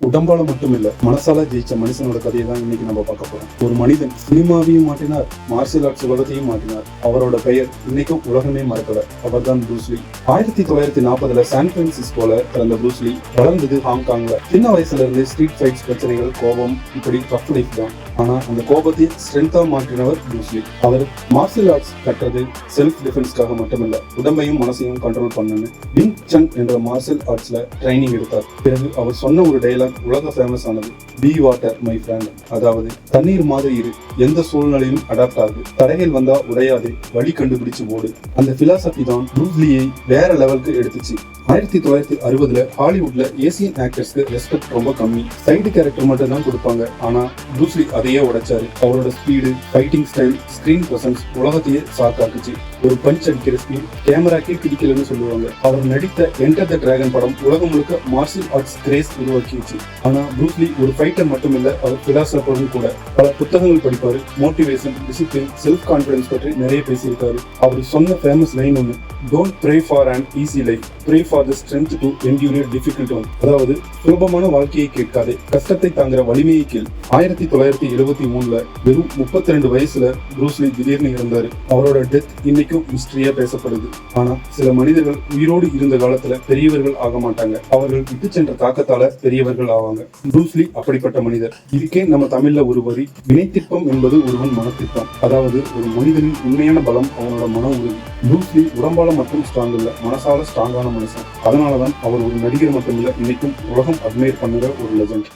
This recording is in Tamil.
உடம்பால மட்டும் இல்ல, மனசால ஜெயிச்ச மனுஷனோட கதையை தான் இன்னைக்கு நம்ம பார்க்க போறோம். ஒரு மனிதன் சினிமாவையும் மாற்றினார், மார்ஷியல் ஆர்ட்ஸ் உலகத்தையும் மாற்றினார். அவரோட பெயர் இன்னைக்கும் உலகமே மறக்கல. அவர் தான் ப்ரூஸ் லீ. 1940 சான் பிரான்சிஸ்கோல பிறந்த ப்ரூஸ் லீ வளர்ந்தது ஹாங்காங்ல. சின்ன வயசுல இருந்து ஸ்ட்ரீட் ஃபைட்ஸ், பிரச்சனைகள், கோபம், இப்படி ரஃப் லைஃப் தான். ஆனா அந்த கோபத்தை ஸ்ட்ரென்த்தா மாற்றினவர் ப்ரூஸ் லீ. அவர் மார்ஷியல் ஆர்ட்ஸ் கற்றது செல்ஃப் டிஃபென்ஸ்க்காக மட்டுமில்ல, உடம்பையும் மனசையும் கண்ட்ரோல் பண்ணு விங் சன் என்ற மார்ஷியல் ஆர்ட்ஸ்ல ட்ரைனிங் எடுத்தார். பிறகு அவர் சொன்ன ஒரு டயலாக் உலக ஃபேமஸ் ஆனது, பி வாட்டர் மை ஃப்ரெண்ட். அதாவது தண்ணீர் மாதிரி இரு, எந்த சூழ்நிலையும் அடாப்ட் ஆகு, தடைகள் வந்தா உடையாது, வழி கண்டுபிடிச்சு ஓடு. அந்த பிலாசபி தான் ப்ரூஸ் லீயை வேற லெவலுக்கு எடுத்துச்சு. 1960 ஹாலிவுட்ல ஏசியன் ஆக்டர்ஸ்க்கு ரெஸ்பெக்ட் ரொம்ப கம்மி, சைடு கேரக்டர் மட்டும் தான் கொடுப்பாங்க. ஆனா ப்ரூஸ் லீ அதையே உடைச்சாரு. அவரோட speed, fighting style, screen presence உலகத்தையே சாக்காக்குச்சு. ஒரு பஞ்ச் அடிக்கிற ஸ்பீட் கேமராக்கே பிடிக்கலன்னு சொல்லுவாங்க. அவர் நடித்த என்டர் த டிராகன் படம் உலகம் முழுக்க மார்ஷியல் ஆர்ட்ஸ் கிரேஸ் உருவாக்கிச்சு. ஆனா ப்ரூஸ் லீ ஒரு ஃபைட்டர் மட்டும் இல்ல, அவர் பிலாசபரும் கூட. பல புத்தகங்கள் படிப்பாரு, மோட்டிவேஷன், டிசிப்ளின், செல்ஃப் கான்பிடன்ஸ் பற்றி நிறைய பேசியிருக்காரு. அவர் சொன்ன ஃபேமஸ் லைன் ஒன்று, don't pray for an easy life, pray for the strength to endure a difficult one. அதாவது சுலபமான வாழ்க்கையை கேட்காதே, கஷ்டத்தை தாங்குற வலிமையை கேள். 1973 வெறும் 32 வயசுல ப்ரூஸ் லீ திடீர்னு இருந்தாரு. அவரோட டெத் இன்னைக்கும் மிஸ்டரியா பேசப்படுது. ஆனா சில மனிதர்கள் உயிரோடு இருந்த காலத்துல பெரியவர்கள் ஆக மாட்டாங்க, அவர்கள் விட்டு சென்ற தாக்கத்தால பெரியவர்கள் ஆவாங்க. ப்ரூஸ் லீ அப்படிப்பட்ட மனிதர். இதுக்கே நம்ம தமிழ்ல ஒரு வரி, வினைத்திற்பம் என்பது ஒருவன் மனத்திற்பம். அதாவது ஒரு மனிதனின் உண்மையான பலம் அவனோட மன உறுதி. ப்ரூஸ் லீ உடம்பால மட்டும் ஸ்ட்ராங் இல்ல, மனசால ஸ்ட்ராங்கான மனுஷன். அதனாலதான் அவர் ஒரு நடிகர் மட்டும் இல்ல, இன்னைக்கும் உலகம் அட்மையர் பண்ணுற ஒரு லெஜண்ட்.